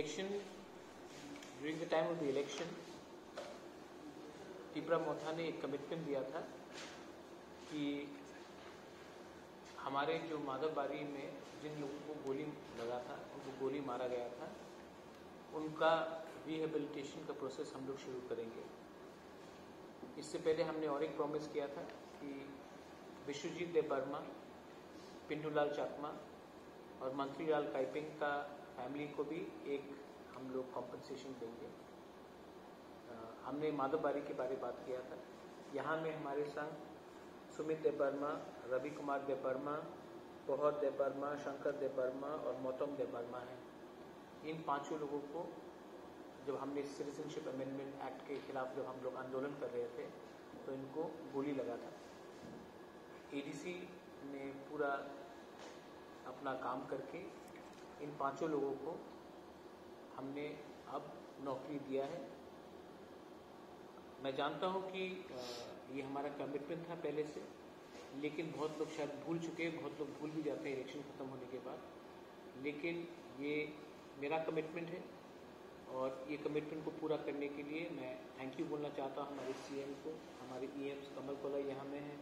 election, during the time of the election, Tipra मोथा ने एक commitment दिया था कि हमारे जो माधवबारी में जिन लोगों को गोली लगा था, उनको गोली मारा गया था, उनका रिहेबिलिटेशन का प्रोसेस हम लोग शुरू करेंगे। इससे पहले हमने और एक प्रॉमिस किया था कि विश्वजीत देबबर्मा, पिंटूलाल चाकमा और मंत्रीलाल काइपिंग का फैमिली को भी एक हम लोग कॉम्पनसेशन देंगे। हमने माधवबारी के बारे में बात किया था। यहाँ में हमारे संग सुमित देबबर्मा, रवि कुमार देबबर्मा, बहुत देबबर्मा, शंकर देबबर्मा और मौतम देबबर्मा हैं। इन पांचों लोगों को जब हमने सिटीजनशिप अमेंडमेंट एक्ट के खिलाफ जब हम लोग आंदोलन कर रहे थे तो इनको गोली लगा था। एडीसी ने पूरा अपना काम करके इन पांचों लोगों को हमने अब नौकरी दिया है। मैं जानता हूं कि ये हमारा कमिटमेंट था पहले से, लेकिन बहुत लोग शायद भूल चुके हैं, बहुत लोग भूल भी जाते हैं इलेक्शन खत्म होने के बाद। लेकिन ये मेरा कमिटमेंट है और ये कमिटमेंट को पूरा करने के लिए मैं थैंक यू बोलना चाहता हूँ हमारे सीएम को, हमारे ईएम्स कमल कोला यहाँ में है,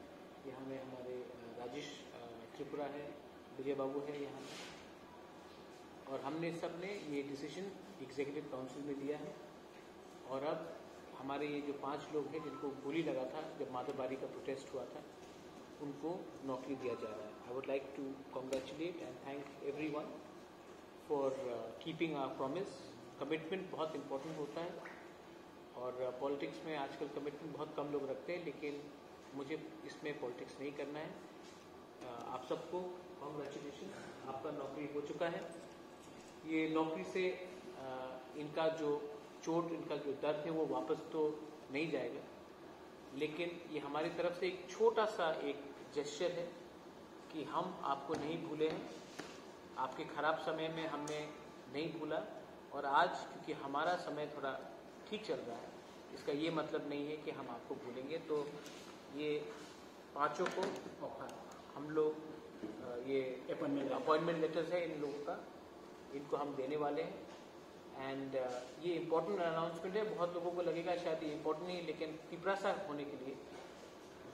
यहाँ में हमारे राजेश त्रिपुरा है, विजय बाबू है यहाँ में, और हमने सब ने ये डिसीजन एग्जीक्यूटिव काउंसिल में लिया है। और अब हमारे ये जो 5 लोग हैं जिनको गोली लगा था जब माधवबारी का प्रोटेस्ट हुआ था, उनको नौकरी दिया जा रहा है। I would like to congratulate and thank everyone for keeping our promise. Commitment बहुत इम्पोर्टेंट होता है और पॉलिटिक्स में आजकल कमिटमेंट बहुत कम लोग रखते हैं, लेकिन मुझे इसमें पॉलिटिक्स नहीं करना है। आप सबको कॉन्ग्रेचुलेशन, आपका नौकरी हो चुका है। ये नौकरी से इनका जो चोट, इनका जो दर्द है वो वापस तो नहीं जाएगा, लेकिन ये हमारी तरफ से एक छोटा सा एक जेस्चर है कि हम आपको नहीं भूले हैं, आपके खराब समय में हमने नहीं भूला। और आज क्योंकि हमारा समय थोड़ा ठीक चल रहा है, इसका ये मतलब नहीं है कि हम आपको भूलेंगे। तो ये पांचों को हम लोग ये अपॉइंटमेंट लेटर्स है इन लोगों का, इनको हम देने वाले हैं। एंड ये इम्पोर्टेंट अनाउंसमेंट है। बहुत लोगों को लगेगा शायद ये इम्पोर्टेंट नहीं, लेकिन तीपरा साहब होने के लिए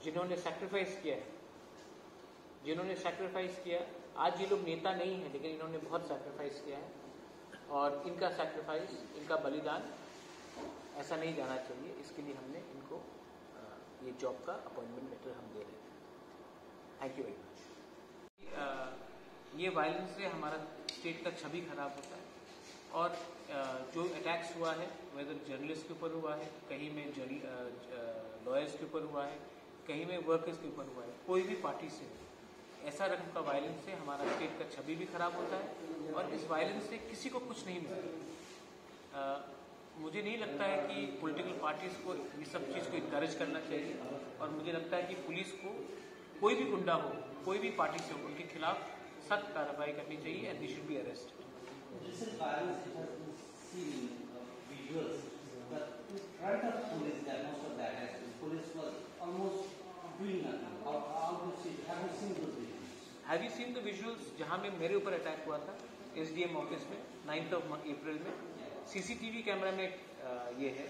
जिन्होंने सैक्रिफाइस किया है, जिन्होंने सैक्रिफाइस किया, आज ये लोग नेता नहीं है लेकिन इन्होंने बहुत सैक्रिफाइस किया है और इनका सैक्रिफाइस, इनका बलिदान ऐसा नहीं जाना चाहिए। इसके लिए हमने इनको ये जॉब का अपॉइंटमेंट लेटर हम दे रहे हैं। Thank you very much. ये वायलेंस से हमारा स्टेट का छवि खराब होता है और जो अटैक्स हुआ है, वेदर जर्नलिस्ट के ऊपर हुआ है, कहीं में लॉयर्स के ऊपर हुआ है, कहीं में वर्कर्स के ऊपर हुआ है, कोई भी पार्टी से ऐसा रकम का वायलेंस से हमारा स्टेट का छवि भी खराब होता है और इस वायलेंस से किसी को कुछ नहीं मिलता। मुझे नहीं लगता है कि पॉलिटिकल पार्टीज को ये सब चीज़ को इनकरेज करना चाहिए और मुझे लगता है कि पुलिस को कोई भी गुंडा हो, कोई भी पार्टी से हो, उनके खिलाफ सख्त कार्रवाई करनी चाहिए and they should be arrested. Have you seen the visuals जहां में मेरे ऊपर अटैक हुआ था एसडीएम ऑफिस में 9 अप्रैल में? सीसीटीवी कैमरा में ये है,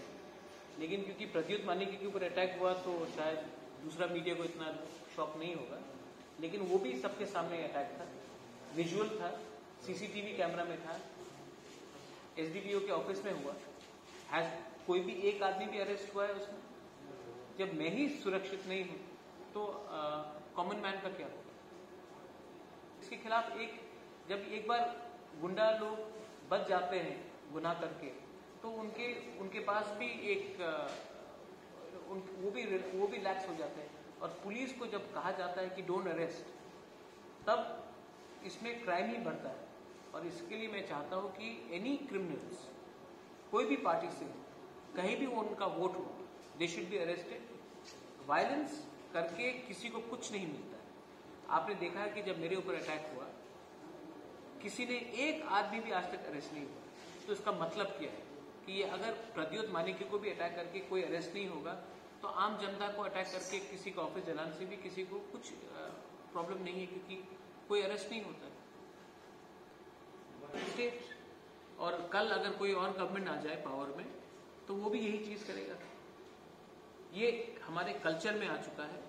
लेकिन क्योंकि प्रद्युत मानिकी के ऊपर अटैक हुआ तो शायद दूसरा मीडिया को इतना शॉक नहीं होगा, लेकिन वो भी सबके सामने अटैक था, विजुअल था, सीसीटीवी कैमरा में था, एसडीपीओ के ऑफिस में हुआ। कोई भी एक आदमी भी अरेस्ट हुआ है उसमें? जब मैं ही सुरक्षित नहीं हूं तो कॉमन मैन का क्या होगा? इसके खिलाफ जब एक बार गुंडा लोग बच जाते हैं गुनाह करके, तो उनके पास भी वो भी लैक्स हो जाते हैं और पुलिस को जब कहा जाता है कि डोंट अरेस्ट, तब इसमें क्राइम ही बढ़ता है। और इसके लिए मैं चाहता हूं कि एनी क्रिमिनल्स, कोई भी पार्टी से कहीं भी उनका वोट हो, they should be arrested. Violence करके किसी को कुछ नहीं मिलता है। आपने देखा है कि जब मेरे ऊपर अटैक हुआ, किसी ने एक आदमी भी आज तक अरेस्ट नहीं हुआ। तो इसका मतलब क्या है कि ये अगर प्रद्युत मानिकी को भी अटैक करके कोई अरेस्ट नहीं होगा, तो आम जनता को अटैक करके किसी का ऑफिस जलाने से भी किसी को कुछ प्रॉब्लम नहीं है, क्योंकि कोई अरेस्ट नहीं होता है। स्टेट और कल अगर कोई और गवर्नमेंट आ जाए पावर में तो वो भी यही चीज करेगा। ये हमारे कल्चर में आ चुका है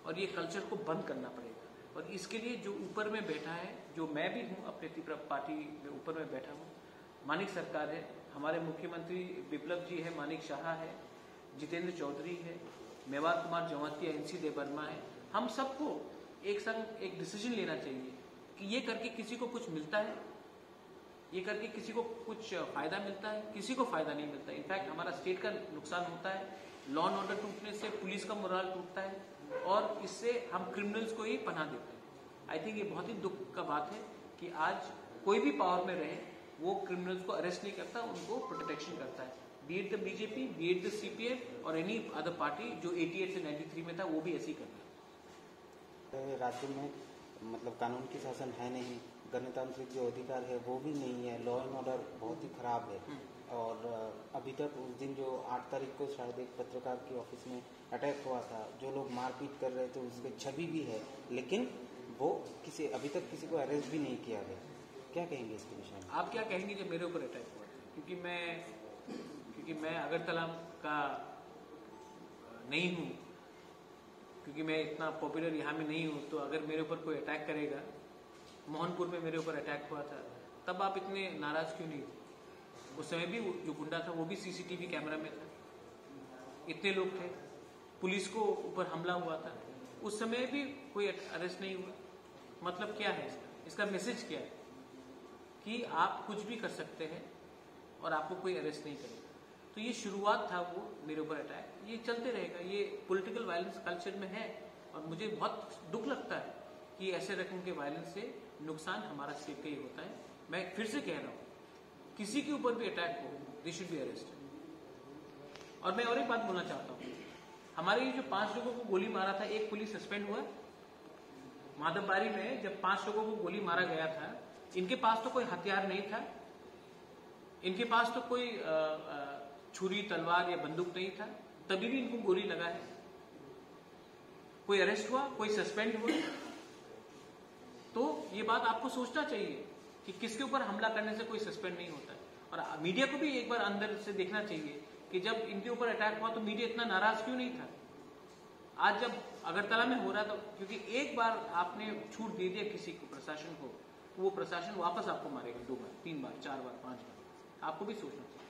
और ये कल्चर को बंद करना पड़ेगा। और इसके लिए जो ऊपर में बैठा है, जो मैं भी हूँ अपने पार्टी में ऊपर में बैठा हूँ, मानिक सरकार है, हमारे मुख्यमंत्री विप्लव जी है, मानिक शाह है, जितेंद्र चौधरी है, मेवार कुमार जमातिया, एनसी देवर्मा है, हम सबको एक संग एक डिसीजन लेना चाहिए कि ये करके किसी को कुछ मिलता है, ये करके किसी को कुछ फायदा मिलता है, किसी को फायदा नहीं मिलता। इनफैक्ट हमारा स्टेट का नुकसान होता है, लॉ एंड ऑर्डर टूटने से पुलिस का मोराल टूटता है और इससे हम क्रिमिनल्स को ही पनाह देते हैं। आई थिंक ये बहुत ही दुख का बात है कि आज कोई भी पावर में रहे वो क्रिमिनल्स को अरेस्ट नहीं करता, उनको प्रोटेक्शन करता है। B it the BJP, B it the CPM और एनी अदर पार्टी जो 88 से 93 में था, वो भी ऐसे ही करता है। राज्य में मतलब कानून की शासन है नहीं, गणतांत्रिक जो अधिकार है वो भी नहीं है, लॉ एंड ऑर्डर बहुत ही खराब है। और अभी तक उस दिन जो 8 तारीख को शायद एक पत्रकार की ऑफिस में अटैक हुआ था, जो लोग मारपीट कर रहे थे उसकी छवि भी है, लेकिन वो अभी तक किसी को अरेस्ट भी नहीं किया गया। क्या कहेंगे इसके विषय में? आप क्या कहेंगे जब मेरे ऊपर अटैक हुआ? क्योंकि मैं अगरतला का नहीं हूँ, क्योंकि मैं इतना पॉपुलर यहाँ में नहीं हूँ, तो अगर मेरे ऊपर कोई अटैक करेगा, मोहनपुर में मेरे ऊपर अटैक हुआ था, तब आप इतने नाराज क्यों नहीं थे? उस समय भी जो गुंडा था वो भी सीसीटीवी कैमरा में था, इतने लोग थे, पुलिस को ऊपर हमला हुआ था, उस समय भी कोई अरेस्ट नहीं हुआ। मतलब क्या है इसका मैसेज क्या है? कि आप कुछ भी कर सकते हैं और आपको कोई अरेस्ट नहीं करेगा। तो ये शुरुआत था वो मेरे ऊपर अटैक, ये चलते रहेगा, ये पॉलिटिकल वायलेंस कल्चर में है और मुझे बहुत दुख लगता है कि ऐसे रकम के वायलेंस से नुकसान हमारा स्टेट का ही होता है। मैं फिर से कह रहा हूँ, किसी के ऊपर भी अटैक हो, दे शुड बी अरेस्टेड। और मैं और एक बात बोलना चाहता हूँ, हमारे ये जो 5 लोगों को गोली मारा था, एक पुलिस सस्पेंड हुआ माधवबारी में। जब 5 लोगों को गोली मारा गया था, इनके पास तो कोई हथियार नहीं था, इनके पास तो कोई छुरी तलवार या बंदूक नहीं था, तभी भी इनको गोली लगा है। कोई अरेस्ट हुआ, कोई सस्पेंड हुआ। तो ये बात आपको सोचना चाहिए कि किसके ऊपर हमला करने से कोई सस्पेंड नहीं होता है। और मीडिया को भी एक बार अंदर से देखना चाहिए कि जब इनके ऊपर अटैक हुआ तो मीडिया इतना नाराज क्यों नहीं था। आज जब अगरतला में हो रहा था, क्योंकि एक बार आपने छूट दे दिया किसी को, प्रशासन को, तो वो प्रशासन वापस आपको मारेगा 2 बार, 3 बार, 4 बार, 5 बार। आपको भी सोचना चाहिए।